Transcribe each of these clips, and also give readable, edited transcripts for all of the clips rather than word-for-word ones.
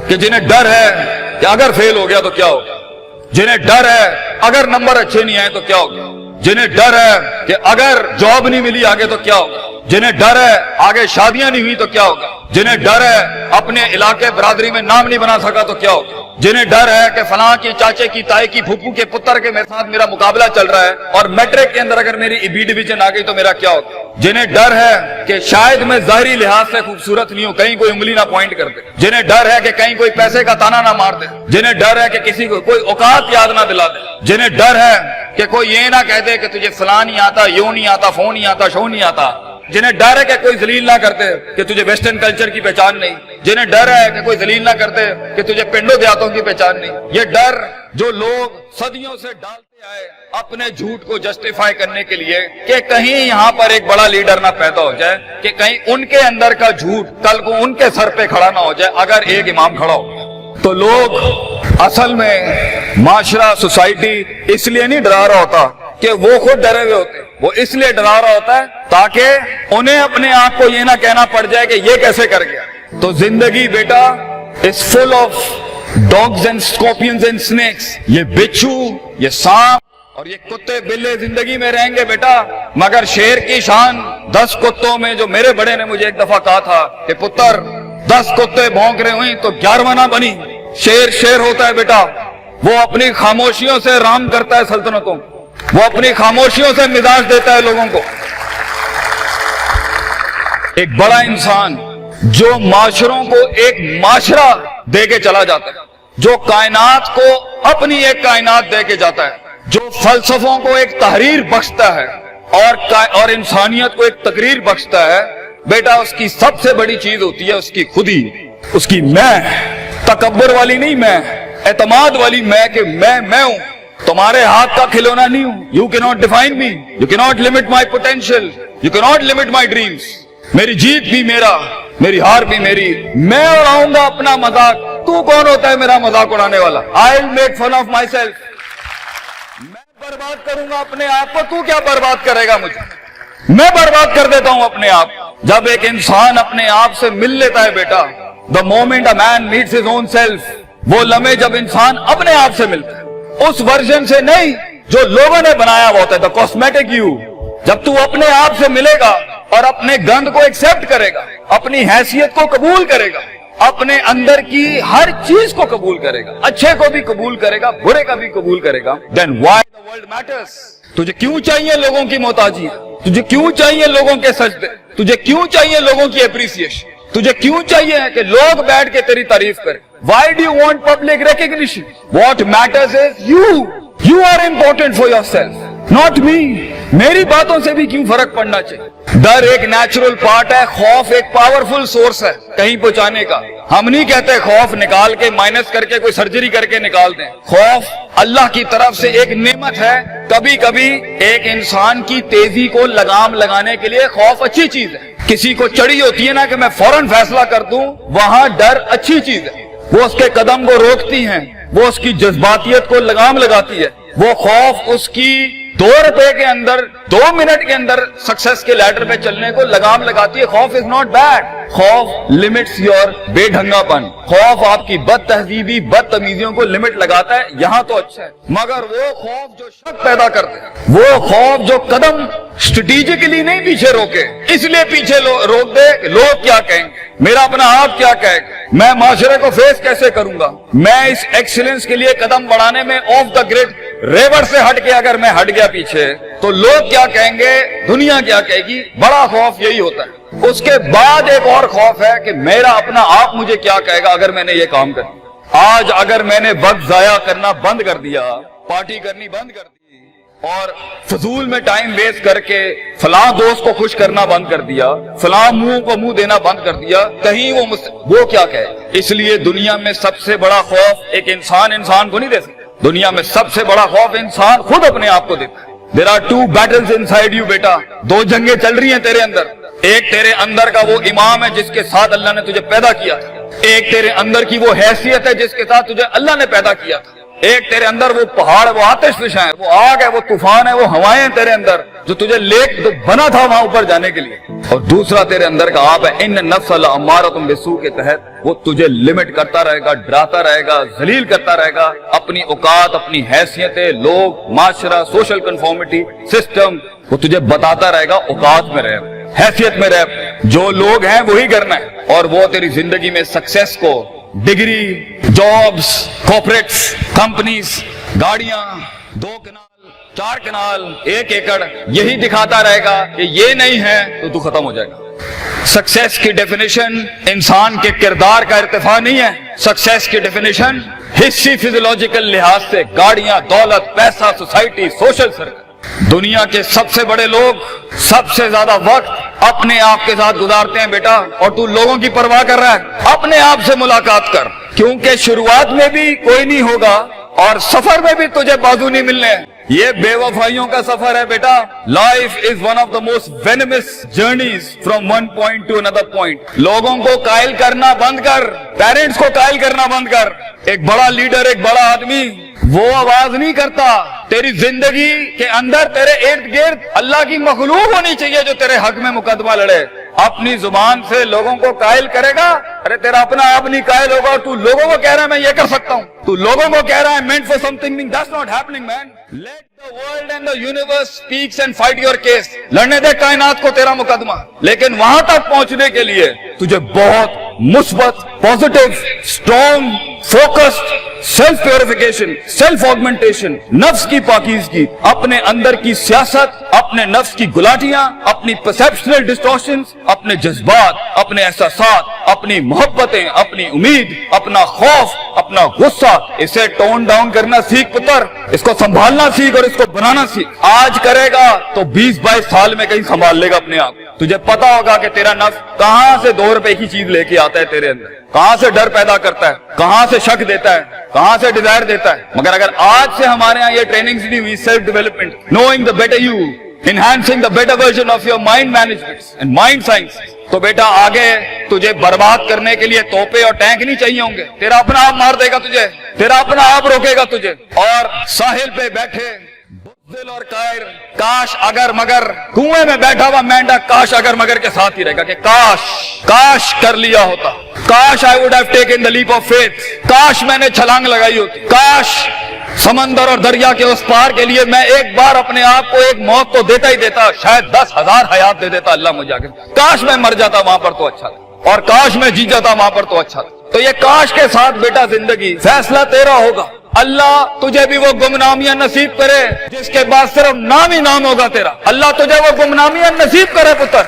کہ جنہیں ڈر ہے کہ اگر فیل ہو گیا تو کیا ہوگا, جنہیں ڈر ہے اگر نمبر اچھے نہیں آئے تو کیا ہوگا, جنہیں ڈر ہے کہ اگر جاب نہیں ملی آگے تو کیا ہوگا, جنہیں ڈر ہے آگے شادیاں نہیں ہوئی تو کیا ہوگا, جنہیں ڈر ہے اپنے علاقے برادری میں نام نہیں بنا سکا تو کیا ہوگا, جنہیں ڈر ہے کہ فلاں کی چاچے کی تائی کی پھپھو کے پتر کے میرے ساتھ میرا مقابلہ چل رہا ہے اور میٹرک کے اندر اگر میری بی ڈویژن آ گئی تو میرا کیا ہوگا, جنہیں ڈر ہے کہ شاید میں ظاہری لحاظ سے خوبصورت نہیں ہوں, کہیں کوئی انگلی نہ پوائنٹ کر دے, جنہیں ڈر ہے کہ کہیں کوئی پیسے کا تانا نہ مار دے, جنہیں ڈر ہے کہ کسی کو کوئی اوقات یاد نہ دلا دے, جنہیں ڈر ہے کہ کوئی یہ نہ کہہ دے کہ تجھے فلاں نہیں آتا, یوں نہیں آتا, فون نہیں آتا, شو نہیں آتا, جنہیں ڈر ہے کہ کوئی ذلیل نہ کرتے کہ تجھے ویسٹرن کلچر کی پہچان نہیں, جنہیں ڈر ہے کہ کوئی ذلیل نہ کرتے کہ تجھے پنڈوں دیہاتوں کی پہچان نہیں. یہ ڈر جو لوگ صدیوں سے ڈالتے آئے اپنے جھوٹ کو جسٹیفائی کرنے کے لیے کہ کہیں یہاں پر ایک بڑا لیڈر نہ پیدا ہو جائے, کہ کہیں ان کے اندر کا جھوٹ کل کو ان کے سر پہ کھڑا نہ ہو جائے اگر ایک امام کھڑا ہو. تو لوگ اصل میں معاشرہ سوسائٹی اس لیے نہیں ڈرا رہا ہوتا کہ وہ خود ڈرے ہوئے ہوتے, وہ اس لیے ڈرا رہا ہوتا ہے تاکہ انہیں اپنے آپ کو یہ نہ کہنا پڑ جائے کہ یہ کیسے کر گیا. تو زندگی بیٹا is full of dogs and scorpions and snakes, یہ بچھو, یہ سانپ اور یہ کتے بلے زندگی میں رہیں گے بیٹا, مگر شیر کی شان 10 کتوں میں, جو میرے بڑے نے مجھے ایک دفعہ کہا تھا کہ پتر 10 کتے بھونک رہے ہوئیں تو 11واں نہ بنی. شیر شیر ہوتا ہے بیٹا, وہ اپنی خاموشیوں سے رام کرتا ہے سلطنتوں, وہ اپنی خاموشیوں سے مزاج دیتا ہے لوگوں کو. ایک بڑا انسان جو معاشروں کو ایک معاشرہ دے کے چلا جاتا ہے, جو کائنات کو اپنی ایک کائنات دے کے جاتا ہے, جو فلسفوں کو ایک تحریر بخشتا ہے اور انسانیت کو ایک تقریر بخشتا ہے, بیٹا اس کی سب سے بڑی چیز ہوتی ہے اس کی خودی, اس کی میں, تکبر والی نہیں میں, اعتماد والی میں, کہ میں ہوں, تمہارے ہاتھ کا کھلونا نہیں ہوں. You cannot define me, you cannot limit my potential, you cannot limit my dreams. میری جیت بھی میرا, میری ہار بھی میری, میں اڑاؤں گا اپنا مذاق, تو کون ہوتا ہے میرا مذاق اڑانے والا. I'll make fun of myself, میں برباد کروں گا اپنے آپ کو, تو کیا برباد کرے گا مجھے, میں برباد کر دیتا ہوں اپنے آپ. جب ایک انسان اپنے آپ سے مل لیتا ہے بیٹا, the moment a man meets his own self, وہ لمحے جب انسان اپنے آپ سے ملتا ہے, اس ورژن سے نہیں جو لوگوں نے بنایا ہوا ہوتا ہے, the cosmetic you. جب تو اپنے آپ سے ملے گا اور اپنے گند کو ایکسپٹ کرے گا, اپنی حیثیت کو قبول کرے گا, اپنے اندر کی ہر چیز کو قبول کرے گا, اچھے کو بھی قبول کرے گا, برے کا بھی قبول کرے گا, then why the world matters. تجھے کیوں چاہیے لوگوں کی محتاجی, تجھے کیوں چاہیے لوگوں کے سجدے, تجھے کیوں چاہیے لوگوں کی اپریسیشن, تجھے کیوں چاہیے کہ لوگ بیٹھ کے تیری تعریف کریں. Why do you want public recognition? What matters is you are important for yourself, not me. میری باتوں سے بھی کیوں فرق پڑنا چاہیے. ڈر ایک نیچرل پارٹ ہے, خوف ایک پاورفل سورس ہے کہیں پہنچانے کا. ہم نہیں کہتے خوف نکال کے مائنس کر کے کوئی سرجری کر کے نکال دیں. خوف اللہ کی طرف سے ایک نعمت ہے. کبھی کبھی ایک انسان کی تیزی کو لگام لگانے کے لیے خوف اچھی چیز ہے. کسی کو چڑی ہوتی ہے نا کہ میں فوراً فیصلہ کر دوں, وہاں ڈر اچھی چیز ہے. وہ اس کے قدم کو روکتی ہیں, وہ اس کی جذباتیت کو لگام لگاتی ہے. وہ خوف اس کی 2 روپے کے اندر 2 منٹ کے اندر سکسس کے لیڈر پہ چلنے کو لگام لگاتی ہے. خوف از ناٹ بیڈ, خوف لمٹس یور بے ڈھنگا پن, خوف آپ کی بد تہذیبی بد تمیزیوں کو لمٹ لگاتا ہے. یہاں تو اچھا ہے, مگر وہ خوف جو شک پیدا کرتے ہیں, وہ خوف جو قدم اسٹریٹجیکلی نہیں پیچھے روکے, اس لیے پیچھے روک دے لوگ کیا کہیں گے, میرا اپنا آپ کیا کہے گا, میں معاشرے کو فیس کیسے کروں گا, میں اس ایکسیلنس کے لیے قدم بڑھانے میں آف دا گریڈ ریور سے ہٹ کے اگر میں ہٹ گیا پیچھے تو لوگ کیا کہیں گے, دنیا کیا کہے گی. بڑا خوف یہی ہوتا ہے. اس کے بعد ایک اور خوف ہے کہ میرا اپنا آپ مجھے کیا کہے گا اگر میں نے یہ کام کر دیا. آج اگر میں نے وقت ضائع کرنا بند کر دیا, پارٹی کرنی بند کر دی اور فضول میں ٹائم ویسٹ کر کے فلاں دوست کو خوش کرنا بند کر دیا, فلاں منہ کو منہ دینا بند کر دیا, کہیں وہ کیا کہے. اس لیے دنیا میں سب سے بڑا خوف ایک انسان کو نہیں دے سکتا. دنیا میں سب سے بڑا خوف انسان خود اپنے آپ کو دیتا ہے. There are 2 battles inside you بیٹا, 2 جنگیں چل رہی ہیں تیرے اندر. ایک تیرے اندر کا وہ امام ہے جس کے ساتھ اللہ نے تجھے پیدا کیا تھا, ایک تیرے اندر کی وہ حیثیت ہے جس کے ساتھ تجھے اللہ نے پیدا کیا تھا. ایک تیرے اندر وہ پہاڑ ہے، وہ آتش فشاں ہے، وہ آگ ہے، وہ طوفان ہے، وہ ہوائیں ہیں تیرے اندر جو تجھے تو بنا تھا وہاں اوپر جانے کے لیے، اور دوسرا تیرے اندر کا آپ ہے ان نفس لامارۃ بالسوء کے تحت وہ تجھے لمٹ کرتا رہے گا، ڈراتا رہے گا، ذلیل کرتا رہے گا، اپنی اوقات، اپنی حیثیتیں، لوگ، معاشرہ، سوشل کنفارمیٹی سسٹم، وہ تجھے بتاتا رہے گا اوقات میں رہ، حیثیت میں رہ، جو لوگ ہیں وہی کرنا ہے، اور وہ تیری زندگی میں سکسیس کو، ڈگری، جابز، کارپوریٹس، کمپنیز، گاڑیاں، 2 کنال، 4 کنال، 1 ایکڑ، یہی دکھاتا رہے گا کہ یہ نہیں ہے تو ختم ہو جائے گا۔ سکسیس کی ڈیفینیشن انسان کے کردار کا ارتفاع نہیں ہے، سکسیس کی ڈیفینیشن حصی فزیولوجیکل لحاظ سے گاڑیاں، دولت، پیسہ، سوسائٹی، سوشل سرکل۔ دنیا کے سب سے بڑے لوگ سب سے زیادہ وقت اپنے آپ کے ساتھ گزارتے ہیں بیٹا، اور تو لوگوں کی پرواہ کر رہا ہے، اپنے آپ سے ملاقات کر، کیونکہ شروعات میں بھی کوئی نہیں ہوگا اور سفر میں بھی تجھے بازو نہیں ملنے، یہ بے وفائیوں کا سفر ہے بیٹا۔ Life is one of the most venomous journeys from one point to another point. لوگوں کو قائل کرنا بند کر، پیرنٹس کو قائل کرنا بند کر۔ ایک بڑا لیڈر، ایک بڑا آدمی وہ آواز نہیں کرتا، تیری زندگی کے اندر تیرے ارد گرد اللہ کی مخلوق ہونی چاہیے جو تیرے حق میں مقدمہ لڑے۔ اپنی زبان سے لوگوں کو قائل کرے گا، ارے تیرا اپنا آپ نہیں قائل ہوگا، اور تو لوگوں کو کہہ رہا ہے میں یہ کر سکتا ہوں، تو لوگوں کو کہہ رہا ہے meant for something, that's not happening man. Let the world and the universe speaks and fight your case. لڑنے دے کائنات کو تیرا مقدمہ، لیکن وہاں تک پہنچنے کے لیے تجھے بہت مثبت، positive, strong, focused, self purification, self augmentation, نفس کی پاکیزگی، اپنے اندر کی سیاست، اپنے نفس کی گلاٹیاں، اپنی پرسیپشنل ڈسٹورشنز، اپنے جذبات، اپنے احساسات، اپنی محبتیں، اپنی امید، اپنا خوف، اپنا غصہ، اسے ٹون ڈاؤن کرنا سیکھ پتر، اس کو سنبھالنا سیکھ اور اس کو بنانا سیکھ۔ آج کرے گا تو 20-22 سال میں کہیں سنبھال لے گا اپنے آپ۔ تجھے پتا ہوگا کہ تیرا نفس کہاں سے 2 روپے کی چیز لے کے آتا ہے تیرے اندر، کہاں سے ڈر پیدا کرتا ہے، کہاں سے شک دیتا ہے، کہاں سے ڈیزائر دیتا ہے۔ مگر اگر آج سے ہمارے ہاں یہ ٹریننگز نہیں ہوئی، self development, knowing the better you, enhancing the better version of your mind management and mind science, تو بیٹا آگے تجھے برباد کرنے کے لیے توپے اور ٹینک نہیں چاہیے ہوں گے، تیرا اپنا آپ مار دے گا تجھے، تیرا اپنا آپ روکے گا تجھے۔ اور ساحل پہ بیٹھے بزدل اور قائر، کاش اگر مگر، کنویں میں بیٹھا ہوا مینڈا کاش اگر مگر کے ساتھ ہی رہے گا کہ کاش کر لیا ہوتا، کاش I would have taken the leap of faith، کاش میں نے چھلانگ لگائی ہوتی، کاش سمندر اور دریا کے اس پار کے لیے میں ایک بار اپنے آپ کو ایک موت تو دیتا ہی دیتا، شاید 10,000 حیات دے دیتا اللہ مجھے آگے، کاش میں مر جاتا وہاں پر تو اچھا تھا، اور کاش میں جی جاتا وہاں پر تو اچھا تھا۔ تو یہ کاش کے ساتھ بیٹا زندگی، فیصلہ تیرا ہوگا۔ اللہ تجھے بھی وہ گمنامیاں نصیب کرے جس کے بعد صرف نام ہی نام ہوگا تیرا، اللہ تجھے وہ گمنامیاں نصیب کرے پتر،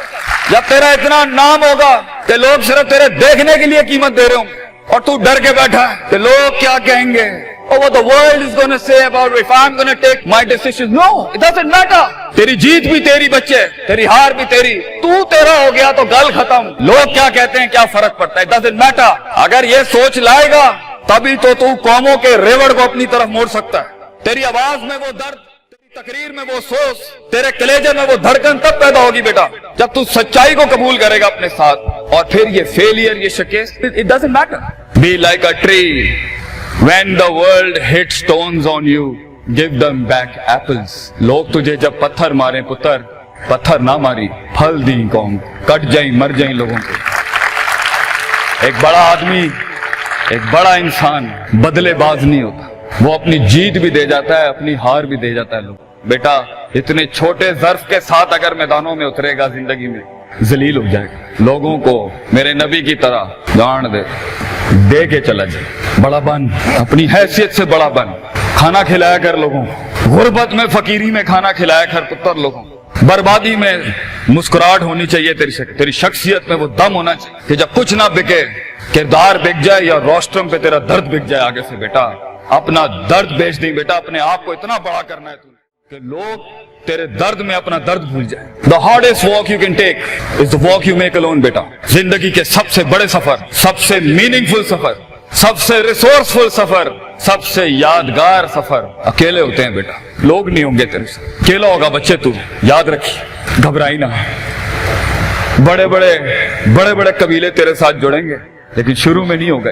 جب تیرا اتنا نام ہوگا کہ لوگ صرف تیرے دیکھنے کے لیے قیمت دے رہے ہوں گے، اور تو ڈر کے بیٹھا ہے کہ لوگ کیا کہیں گے، or what the world is going to say about if I'm going to take my decisions. No, it doesn't matter. تیری جیت بھی تیری بچے، تیری ہار بھی تیری، تو تیرا ہو گیا تو گل ختم، لوگ کیا کہتے ہیں کیا فرق پڑتا ہے، it doesn't matter۔ اگر یہ سوچ لائے گا تبھی تو قوموں کے ریوڑ کو اپنی طرف موڑ سکتا ہے۔ تیری آواز میں وہ درد، تیری تقریر میں وہ سوز، تیرے کلیجے میں وہ دھڑکن تب پیدا ہوگی بیٹا جب تو سچائی کو قبول کرے گا اپنے ساتھ، اور پھر یہ فیلئر، یہ شکست، it doesn't matter۔ Be like a tree when the world hits stones on you, give them back apples۔ لوگ تجھے جب پتھر ماریں پتر، پتھر نہ ماری، پھل دیں قوم، کٹ جائیں مر جائیں لوگوں کو۔ ایک بڑا آدمی، ایک بڑا انسان بدلے باز نہیں ہوتا، وہ اپنی جیت بھی دے جاتا ہے، اپنی ہار بھی دے جاتا ہے۔ لوگ بیٹا اتنے چھوٹے ظرف کے ساتھ اگر میدانوں میں اترے گا زندگی میں ذلیل ہو جائے گا، لوگوں کو میرے نبی کی طرح گانڈ دے کے چلا جائے، بڑا بن، اپنی حیثیت سے بڑا بن، کھانا کھلایا کر لوگوں، غربت میں فقیری میں کھانا کھلایا کر پتر لوگوں، بربادی میں مسکراہٹ ہونی چاہیے تیری شخصیت میں وہ دم ہونا چاہیے کہ جب کچھ نہ بکے، کردار بک جائے یا روسٹرم پہ تیرا درد بک جائے آگے سے، بیٹا اپنا درد بیچ دیں بیٹا، اپنے آپ کو اتنا بڑا کرنا ہے تو کہ لوگ تیرے درد میں اپنا درد بھول جائیں۔ The hardest walk you can take is the walk you make alone بیٹا۔ زندگی کے سب سے بڑے سفر، سب سے میننگ فل سفر، سب سے ریسورسفل سفر، سب سے یادگار سفر اکیلے ہوتے ہیں بیٹا، لوگ نہیں ہوں گے تیرے سے، اکیلا ہوگا بچے، تو یاد رکھیے، گھبرائی نہ۔ بڑے بڑے قبیلے تیرے ساتھ جڑیں گے لیکن شروع میں نہیں ہوگا،